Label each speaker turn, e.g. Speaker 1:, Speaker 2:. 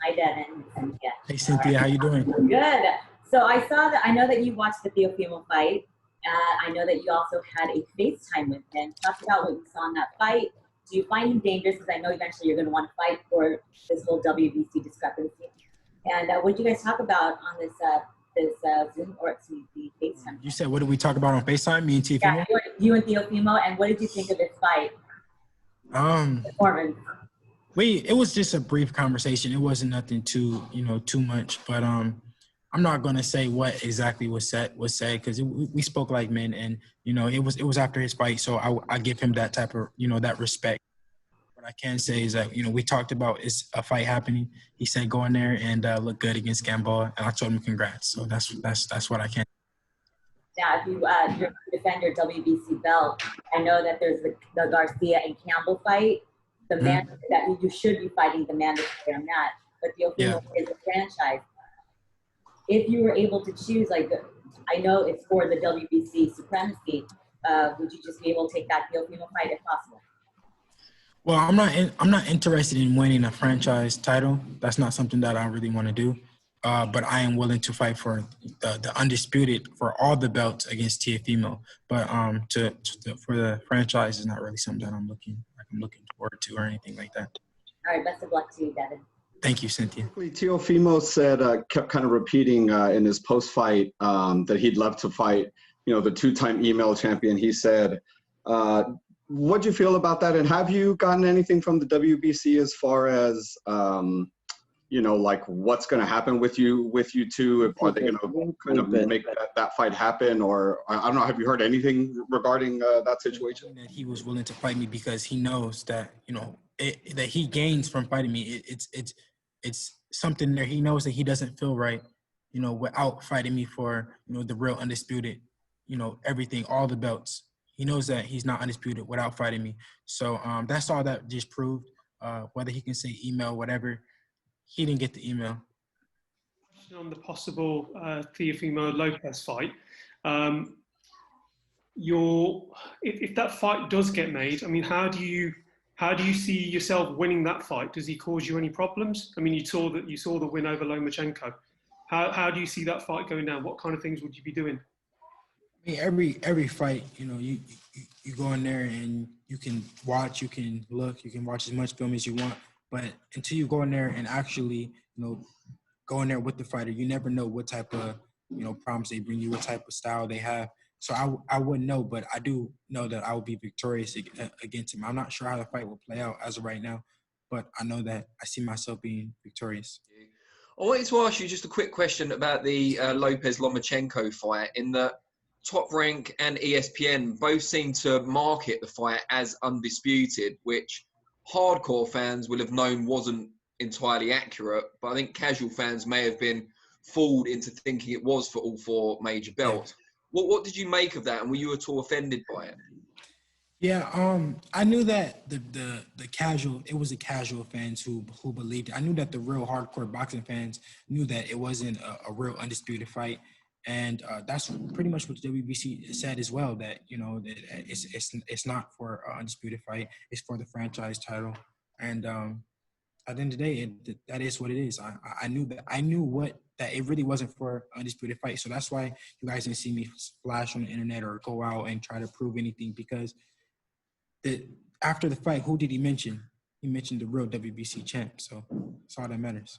Speaker 1: Hi, Devin. Cynthia.
Speaker 2: Hey, Cynthia, how you doing?
Speaker 1: Good. So I know that you watched the Teofimo fight. I know that you also had a FaceTime with him. Talk about what you saw in that fight. Do you find him dangerous? Because I know eventually you're going to want to fight for this whole WBC discrepancy. And what did you guys talk about on this Zoom or excuse me, FaceTime?
Speaker 2: You said, what did we talk about on FaceTime, me and Teofimo?
Speaker 1: Yeah, you and Teofimo. And what did you think of this fight? Performance.
Speaker 2: It was just a brief conversation. It wasn't nothing too much. But I'm not gonna say what exactly was said because we spoke like men, and it was after his fight, so I give him that type of that respect. What I can say is that we talked about it's a fight happening. He said go in there and look good against Gamboa, and I told him congrats. So that's what I can.
Speaker 1: Now, if you defend your WBC belt, I know that there's the Garcia and Campbell fight. The man that you should be fighting the mandatory on that, but Teofimo is a franchise. If you were able to choose, I know it's for the WBC supremacy, would you just be able to take that Teofimo fight if possible?
Speaker 2: Well, I'm not interested in winning a franchise title. That's not something that I really want to do. But I am willing to fight for the undisputed for all the belts against Teofimo. But for the franchise is not really something that I'm looking forward to or anything like that.
Speaker 1: All right, best of luck to you, Devin.
Speaker 2: Thank you, Cynthia.
Speaker 3: Teofimo said, kept kind of repeating in his post-fight that he'd love to fight, the two-time email champion. He said, what'd you feel about that? And have you gotten anything from the WBC as far as, what's going to happen with you two? Are they going to kind of make that fight happen? Or I don't know, have you heard anything regarding that situation?
Speaker 2: That he was willing to fight me because he knows that, that he gains from fighting me. It's something that he knows that he doesn't feel right, without fighting me for, the real undisputed, everything, all the belts. He knows that he's not undisputed without fighting me. So that's all that just proved. Whether he can say email, whatever, he didn't get the email.
Speaker 4: On the possible Teofimo Lopez fight, if that fight does get made, I mean, how do you see yourself winning that fight? Does he cause you any problems? I mean, you saw the win over Lomachenko. How do you see that fight going down? What kind of things would you be doing?
Speaker 2: I mean, every fight, you go in there and you can watch, you can look, you can watch as much film as you want. But until you go in there and actually, go in there with the fighter, you never know what type of, problems they bring you, what type of style they have. So I wouldn't know, but I do know that I will be victorious against him. I'm not sure how the fight will play out as of right now, but I know that I see myself being victorious.
Speaker 5: I wanted to ask you just a quick question about the Lopez-Lomachenko fight. In the Top Rank and ESPN both seem to market the fight as undisputed, which hardcore fans will have known wasn't entirely accurate, but I think casual fans may have been fooled into thinking it was for all four major belts. What did you make of that, and were you at all offended by it?
Speaker 2: Yeah, I knew that the casual fans who believed it. I knew that the real hardcore boxing fans knew that it wasn't a real undisputed fight. And that's pretty much what the WBC said as well, that, that it's not for an undisputed fight. It's for the franchise title. And at the end of the day, that is what it is. I knew that it really wasn't for an undisputed fight. So that's why you guys didn't see me flash on the internet or go out and try to prove anything, because after the fight, who did he mention? He mentioned the real WBC champ. So that's all that matters.